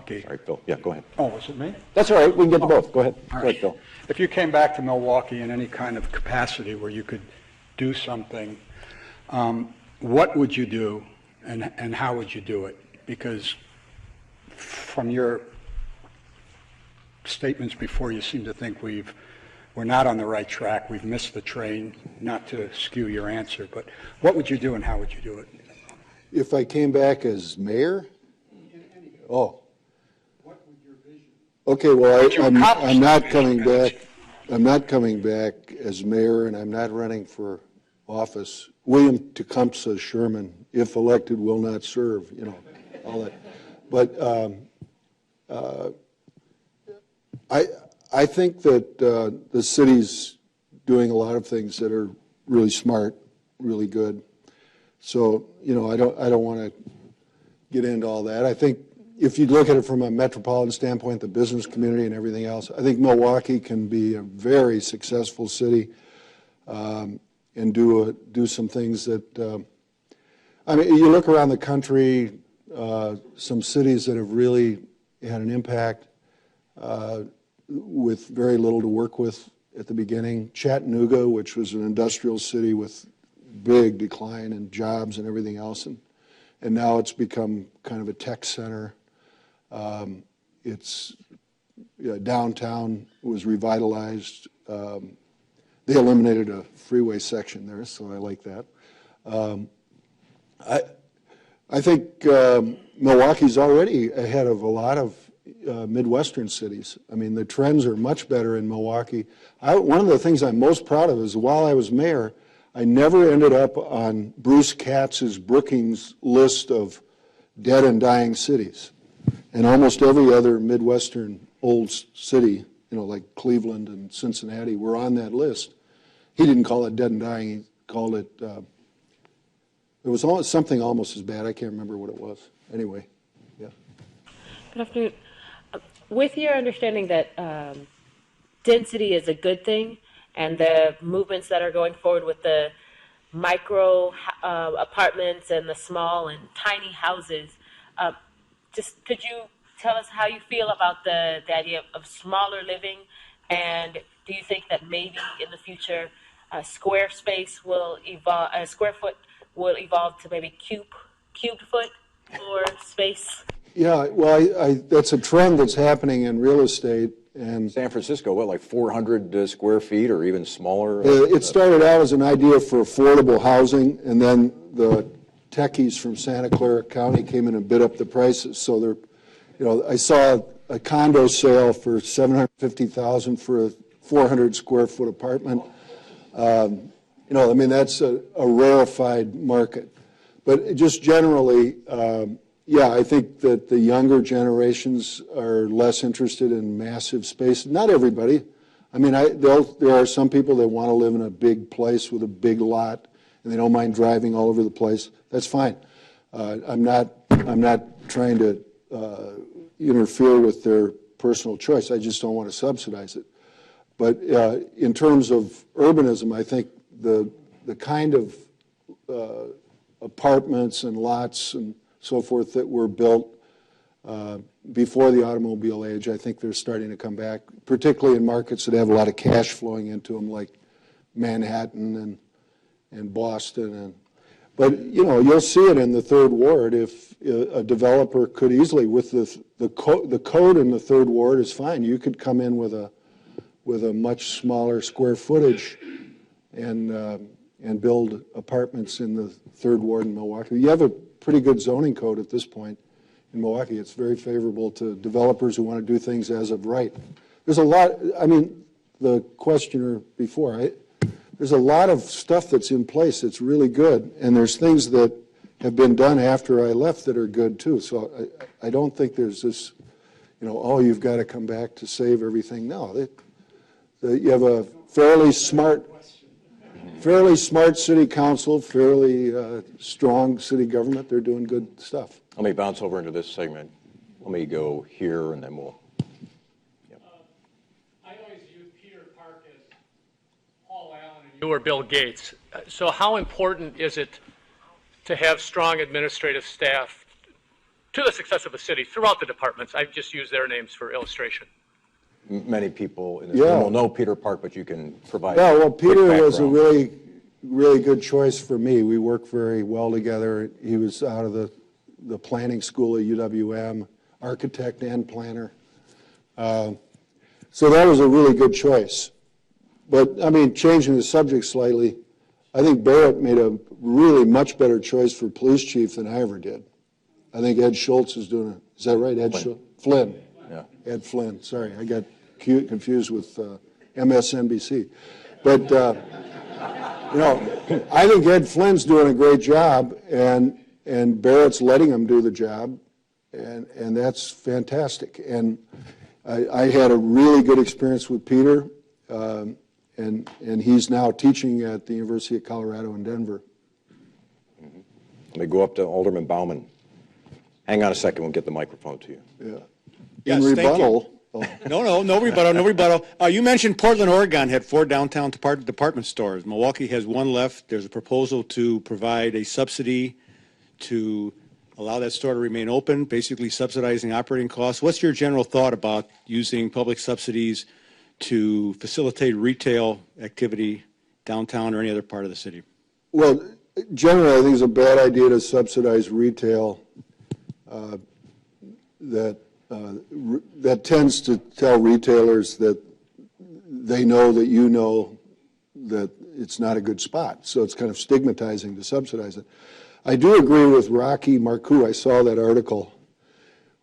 Sorry, Phil. Yeah, go ahead. Oh, was it me? That's all right. We can get to both. Go ahead. All Go ahead, Phil. If you came back to Milwaukee in any kind of capacity where you could do something, what would you do, and how would you do it? Because from your statements before, you seem to think we're not on the right track, we've missed the train, not to skew your answer, but what would you do and how would you do it? If I came back as mayor? Oh. What would your vision? Okay, well, I'm not coming back. I'm not coming back as mayor, and I'm not running for office. William Tecumseh Sherman, if elected, will not serve, all that. But I think that the city's doing a lot of things that are really smart, really good. So, I don't want to get into all that. I think if you look at it from a metropolitan standpoint, the business community and everything else, I think Milwaukee can be a very successful city and do some things that, you look around the country, some cities that have really had an impact with very little to work with at the beginning. Chattanooga, which was an industrial city with big decline in jobs and everything else, and now it's become kind of a tech center. Downtown was revitalized. They eliminated a freeway section there, so I like that. I think Milwaukee's already ahead of a lot of Midwestern cities. I mean, the trends are much better in Milwaukee. One of the things I'm most proud of is while I was mayor, I never ended up on Bruce Katz's Brookings list of dead and dying cities. And almost every other Midwestern old city, like Cleveland and Cincinnati, were on that list. He didn't call it dead and dying. He called it, it was something almost as bad. I can't remember what it was. Anyway, yeah. Good afternoon. With your understanding that density is a good thing and the movements that are going forward with the micro apartments and the small and tiny houses, just could you tell us how you feel about the idea of smaller living, and do you think that maybe in the future square space will evolve, square foot will evolve to maybe cubed foot for space? Yeah, well, that's a trend that's happening in real estate. And San Francisco, what, like 400 square feet or even smaller? It started out as an idea for affordable housing, and then the techies from Santa Clara County came in and bid up the prices. So I saw a condo sale for $750,000 for a 400 square foot apartment. I mean, that's a rarefied market. But just generally, yeah, I think that the younger generations are less interested in massive space. Not everybody. I mean, there are some people that want to live in a big place with a big lot, and they don't mind driving all over the place. That's fine. I'm not trying to interfere with their personal choice. I just don't want to subsidize it. But in terms of urbanism, I think the kind of apartments and lots and so forth that were built before the automobile age, I think they're starting to come back, particularly in markets that have a lot of cash flowing into them, like Manhattan and Boston. But you'll see it in the Third Ward. If a developer could easily, with the code in the Third Ward is fine. You could come in with a much smaller square footage and build apartments in the Third Ward in Milwaukee. You have a pretty good zoning code at this point in Milwaukee. It's very favorable to developers who want to do things as of right. There's a lot, I mean, the questioner before, there's a lot of stuff that's in place that's really good, and there's things that have been done after I left that are good too. So I don't think there's this, oh, you've got to come back to save everything. No, you have a fairly smart city council, fairly strong city government. They're doing good stuff. Let me bounce over into this segment. Let me go here, and then we'll. Yep. I always use Peter Park as Paul Allen and you or Bill Gates. So how important is it to have strong administrative staff to the success of a city throughout the departments? I've just used their names for illustration. Many people in this room will know Peter Park, but you can provide. Yeah, well, Peter was a really, really good choice for me. We worked very well together. He was out of the planning school at UWM, architect and planner. So that was a really good choice. But, I mean, changing the subject slightly, I think Barrett made a really much better choice for police chief than I ever did. I think Ed Schultz is doing it. Is that right, Ed Schultz? Flynn. Yeah. Ed Flynn. Sorry, I got confused with MSNBC. But, I think Ed Flynn's doing a great job, and Barrett's letting him do the job, and that's fantastic. And I had a really good experience with Peter, and he's now teaching at the University of Colorado in Denver. Mm-hmm. Let me go up to Alderman Bauman. Hang on a second, we'll get the microphone to you. Yeah. Yes, in rebuttal. No rebuttal, no rebuttal. You mentioned Portland, Oregon had 4 downtown department stores. Milwaukee has 1 left. There's a proposal to provide a subsidy to allow that store to remain open, basically subsidizing operating costs. What's your general thought about using public subsidies to facilitate retail activity downtown or any other part of the city? Well, generally, I think it's a bad idea to subsidize retail that tends to tell retailers that they know that you know that it's not a good spot. So it's kind of stigmatizing to subsidize it. I do agree with Rocky Marcoux. I saw that article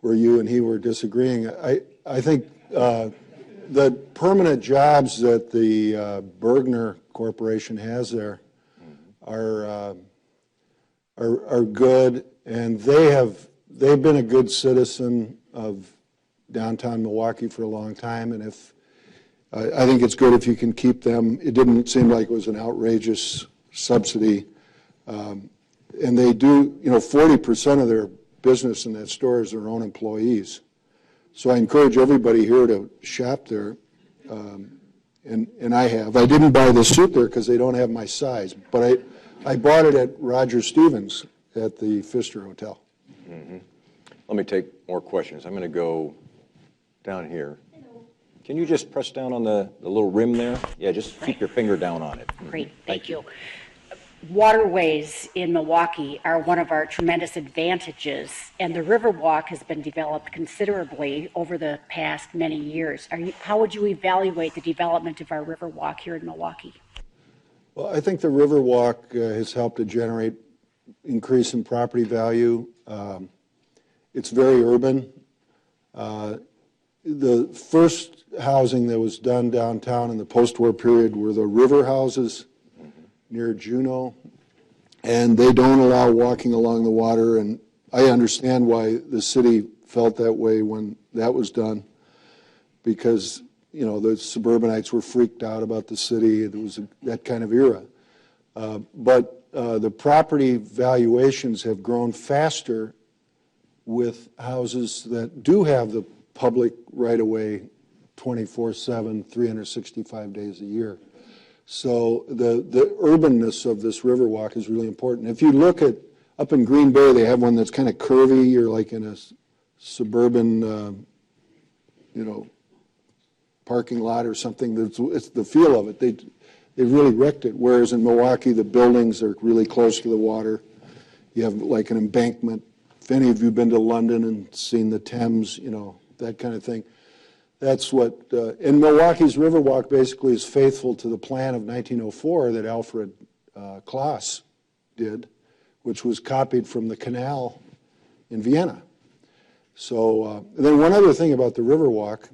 where you and he were disagreeing. I think the permanent jobs that the Bergner Corporation has there are good, and they've been a good citizen of downtown Milwaukee for a long time, and I think it's good if you can keep them. It didn't seem like it was an outrageous subsidy, and they do, 40% of their business in that store is their own employees. So I encourage everybody here to shop there, and I have. I didn't buy the suit there because they don't have my size, but I bought it at Roger Stevens at the Pfister Hotel. Mm-hmm. Let me take more questions. I'm going to go down here. Can you just press down on the little rim there? Yeah, just keep your finger down on it. Great, thank you. Waterways in Milwaukee are one of our tremendous advantages, and the Riverwalk has been developed considerably over the past many years. How would you evaluate the development of our Riverwalk here in Milwaukee? Well, I think the Riverwalk has helped to generate increase in property value. It's very urban. The first housing that was done downtown in the post-war period were the river houses near Juneau, and they don't allow walking along the water, and I understand why the city felt that way when that was done, because the suburbanites were freaked out about the city. It was that kind of era. But the property valuations have grown faster with houses that do have the public right-of-way 24/7, 365 days a year. So the urbanness of this Riverwalk is really important. If you look at, up in Green Bay, they have one that's kind of curvy. You're like in a suburban, parking lot or something. It's the feel of it. They really wrecked it. Whereas in Milwaukee, the buildings are really close to the water. You have like an embankment. If any of you have been to London and seen the Thames, that kind of thing. That's what, and Milwaukee's Riverwalk basically is faithful to the plan of 1904 that Alfred Klaas did, which was copied from the canal in Vienna. So then one other thing about the Riverwalk,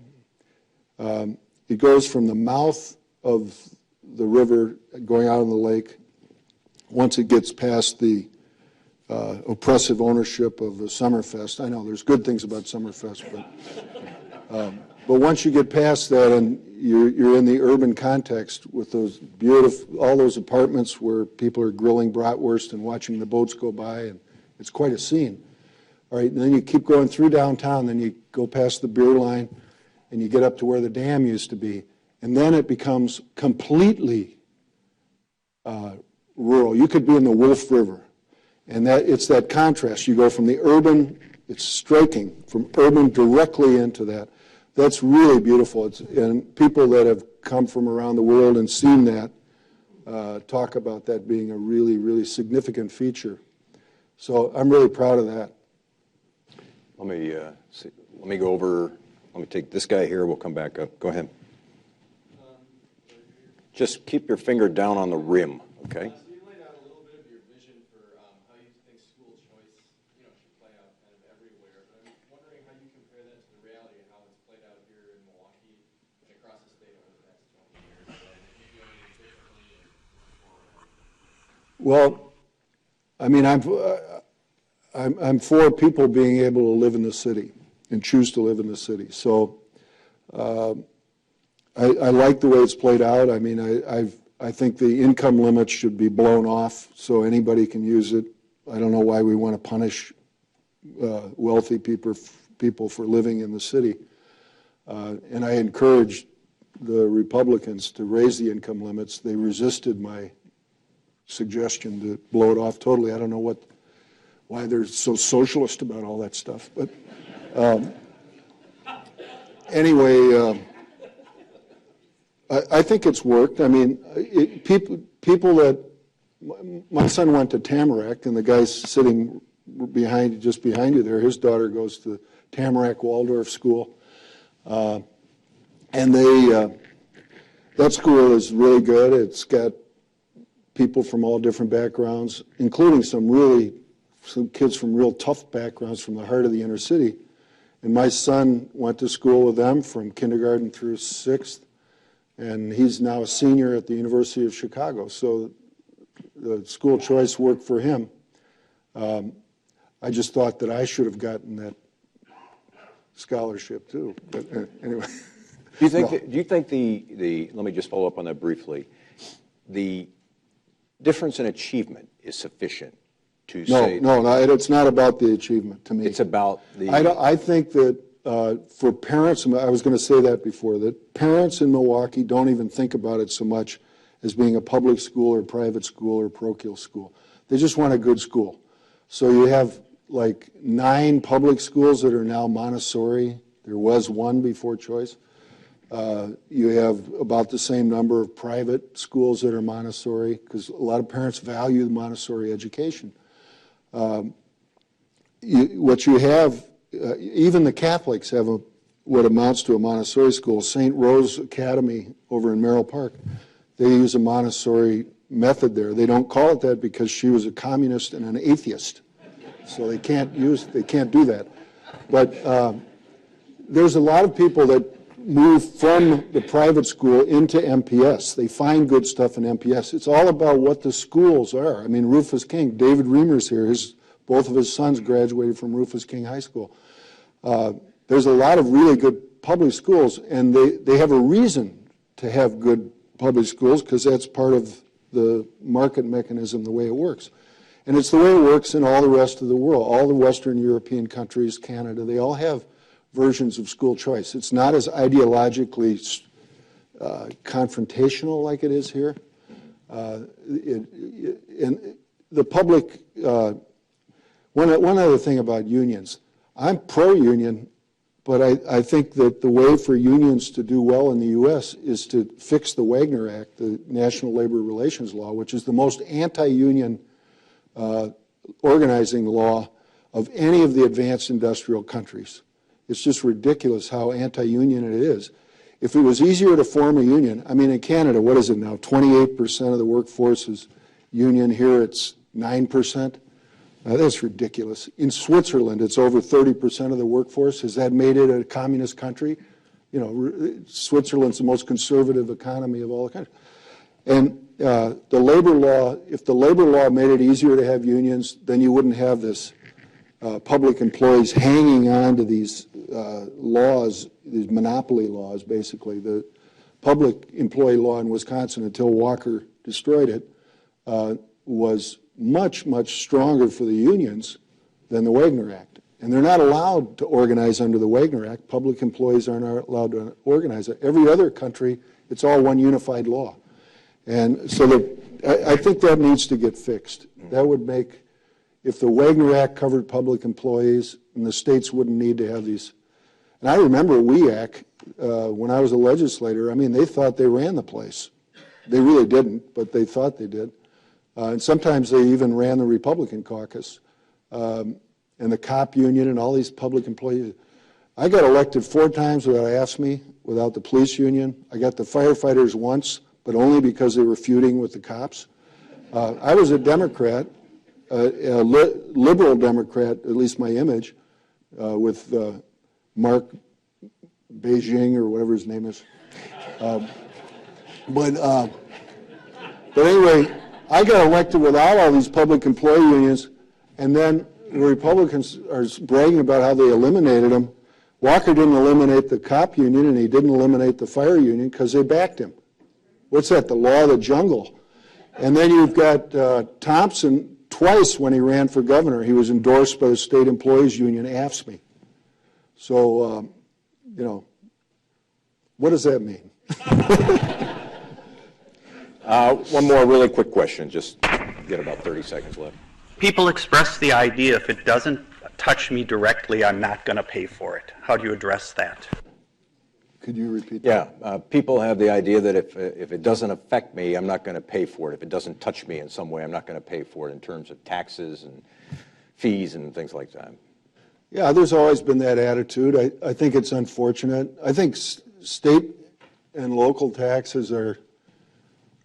it goes from the mouth of the river going out on the lake. Once it gets past the oppressive ownership of the Summerfest, I know there's good things about Summerfest, but once you get past that and you're in the urban context with those beautiful, all those apartments where people are grilling bratwurst and watching the boats go by, and it's quite a scene. All right, and then you keep going through downtown, then you go past the beer line, and you get up to where the dam used to be, and then it becomes completely rural. You could be in the Wolf River, and it's that contrast. You go from the urban, it's striking, from urban directly into that. That's really beautiful. And people that have come from around the world and seen that talk about that being a really, really significant feature. So I'm really proud of that. Let me see. Let me go over. Let me take this guy here. We'll come back up. Go ahead. Just keep your finger down on the rim, okay? So you laid out a little bit of your vision for how you think school choice, should play out kind of everywhere. But I'm wondering how you compare that to the reality of how it's played out here in Milwaukee and across the state over the past 20 years, and if you do anything differently and forward. Well, I mean, I'm for people being able to live in the city and choose to live in the city. So I like the way it's played out. I mean, I think the income limits should be blown off so anybody can use it. I don't know why we want to punish wealthy people for living in the city. And I encouraged the Republicans to raise the income limits. They resisted my suggestion to blow it off totally. I don't know why they're so socialist about all that stuff. But anyway, I think it's worked. I mean, people that my son went to Tamarack, and the guy sitting just behind you there, his daughter goes to Tamarack Waldorf School. And that school is really good. It's got people from all different backgrounds, including some kids from real tough backgrounds from the heart of the inner city. And my son went to school with them from kindergarten through 6th, and he's now a senior at the University of Chicago. So the school choice worked for him. I just thought that I should have gotten that scholarship too. But anyway. Do you think the let me just follow up on that briefly, the difference in achievement is sufficient to say? No, it's not about the achievement to me. It's about the... I think that for parents, I was going to say that before, that parents in Milwaukee don't even think about it so much as being a public school or private school or parochial school. They just want a good school. So you have like 9 public schools that are now Montessori. There was one before choice. You have about the same number of private schools that are Montessori, because a lot of parents value the Montessori education. What you have, even the Catholics have what amounts to a Montessori school. St. Rose Academy over in Merrill Park, they use a Montessori method there. They don't call it that because she was a communist and an atheist, so they can't do that. But there's a lot of people that move from the private school into MPS. They find good stuff in MPS. It's all about what the schools are. I mean, Rufus King, David Reamer's here. Both of his sons graduated from Rufus King High School. There's a lot of really good public schools, and they have a reason to have good public schools because that's part of the market mechanism, the way it works. And it's the way it works in all the rest of the world. All the Western European countries, Canada, they all have versions of school choice. It's not as ideologically confrontational like it is here. And the public, one other thing about unions, I'm pro-union, but I think that the way for unions to do well in the U.S. is to fix the Wagner Act, the National Labor Relations Law, which is the most anti-union organizing law of any of the advanced industrial countries. It's just ridiculous how anti-union it is. If it was easier to form a union, I mean, in Canada, what is it now? 28% of the workforce is union. Here it's 9%. That's ridiculous. In Switzerland, it's over 30% of the workforce. Has that made it a communist country? You know, Switzerland's the most conservative economy of all the countries. And the labor law, if the labor law made it easier to have unions, then you wouldn't have this public employees hanging on to these laws, these monopoly laws, basically. The public employee law in Wisconsin, until Walker destroyed it, was much, much stronger for the unions than the Wagner Act. And they're not allowed to organize under the Wagner Act. Public employees aren't allowed to organize it. Every other country, it's all one unified law. And so I think that needs to get fixed. That would make, if the Wagner Act covered public employees, and the states wouldn't need to have these. And I remember WEAC, when I was a legislator, I mean, they thought they ran the place. They really didn't, but they thought they did. And sometimes they even ran the Republican caucus and the cop union and all these public employees. I got elected 4 times without AFSCME, without the police union. I got the firefighters once, but only because they were feuding with the cops. I was a Democrat, a liberal Democrat, at least my image, with Mark Beijing or whatever his name is. But anyway, I got elected without all these public employee unions, and then the Republicans are bragging about how they eliminated them. Walker didn't eliminate the cop union, and he didn't eliminate the fire union because they backed him. What's that, the law of the jungle? And then you've got Thompson, twice when he ran for governor, he was endorsed by the state employees union, AFSCME. So, you know, what does that mean? One more really quick question, just get about 30 seconds left. People express the idea, if it doesn't touch me directly, I'm not going to pay for it. How do you address that? Could you repeat that? Yeah, people have the idea that if it doesn't affect me, I'm not going to pay for it. If it doesn't touch me in some way, I'm not going to pay for it in terms of taxes and fees and things like that. Yeah, there's always been that attitude. I think it's unfortunate. I think state and local taxes are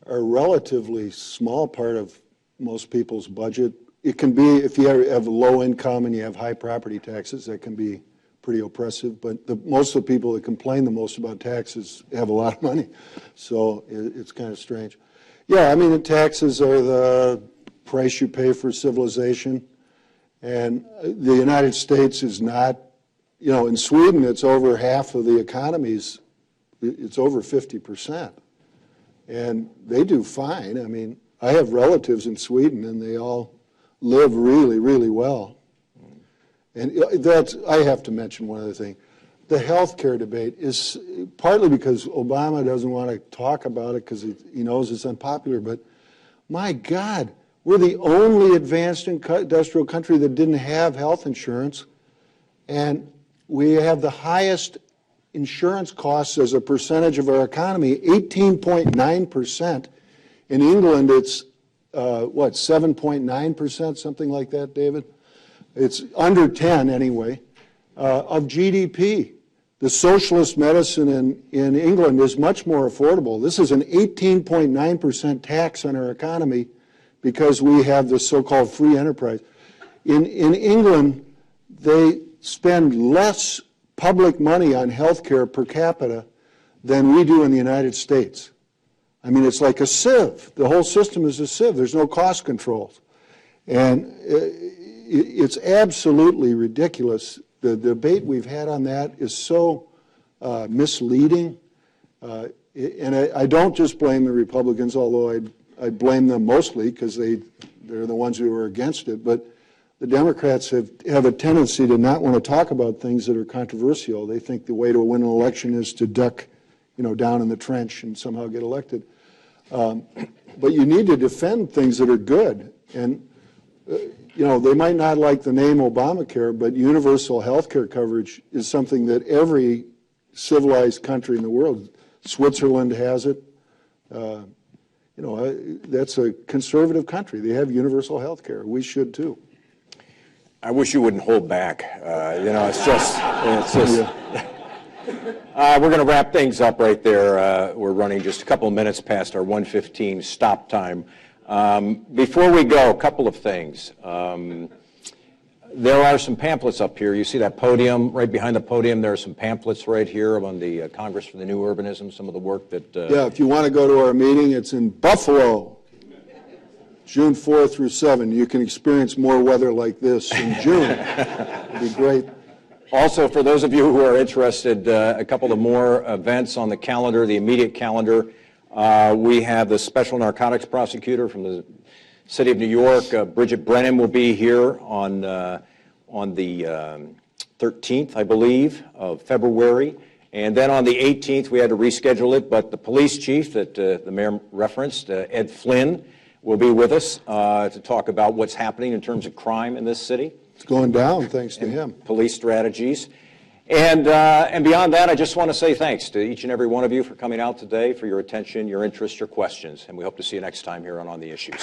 a relatively small part of most people's budget. It can be, if you have low income and you have high property taxes, that can be pretty oppressive. But most of the people that complain the most about taxes have a lot of money. So it's kind of strange. Yeah, I mean, the taxes are the price you pay for civilization. And the United States is not, in Sweden, it's over half of the economies, it's over 50%. And they do fine. I mean, I have relatives in Sweden, and they all live really, really well. And I have to mention one other thing. The health care debate is partly because Obama doesn't want to talk about it because he knows it's unpopular, but my God, we're the only advanced industrial country that didn't have health insurance, and we have the highest insurance costs as a percentage of our economy, 18.9%. In England, it's, 7.9%, something like that, David? It's under 10 anyway, of GDP. The socialist medicine in England is much more affordable. This is an 18.9% tax on our economy because we have the so-called free enterprise. In England, they spend less public money on health care per capita than we do in the United States. I mean, it's like a sieve. The whole system is a sieve. There's no cost controls. And it's absolutely ridiculous. The debate we've had on that is so misleading. And I don't just blame the Republicans, although I blame them mostly because they're the ones who are against it. But the Democrats have a tendency to not want to talk about things that are controversial. They think the way to win an election is to duck, down in the trench and somehow get elected. But you need to defend things that are good. And, they might not like the name Obamacare, but universal health care coverage is something that every civilized country in the world, Switzerland has it. That's a conservative country. They have universal health care. We should too. I wish you wouldn't hold back. It's just we're going to wrap things up right there. We're running just a couple of minutes past our 1:15 stop time. Before we go, a couple of things. There are some pamphlets up here. You see that podium? Right behind the podium, there are some pamphlets right here on the Congress for the New Urbanism, some of the work that... Yeah, if you want to go to our meeting, it's in Buffalo, June 4 through 7. You can experience more weather like this in June. It'd be great. Also, for those of you who are interested, a couple of more events on the calendar, the immediate calendar. We have the special narcotics prosecutor from the City of New York, Bridget Brennan, will be here on the 13th, I believe, of February. And then on the 18th, we had to reschedule it, but the police chief that the mayor referenced, Ed Flynn, will be with us to talk about what's happening in terms of crime in this city. It's going down, thanks to him. Police strategies. And beyond that, I just want to say thanks to each and every one of you for coming out today, for your attention, your interest, your questions. And we hope to see you next time here on the Issues.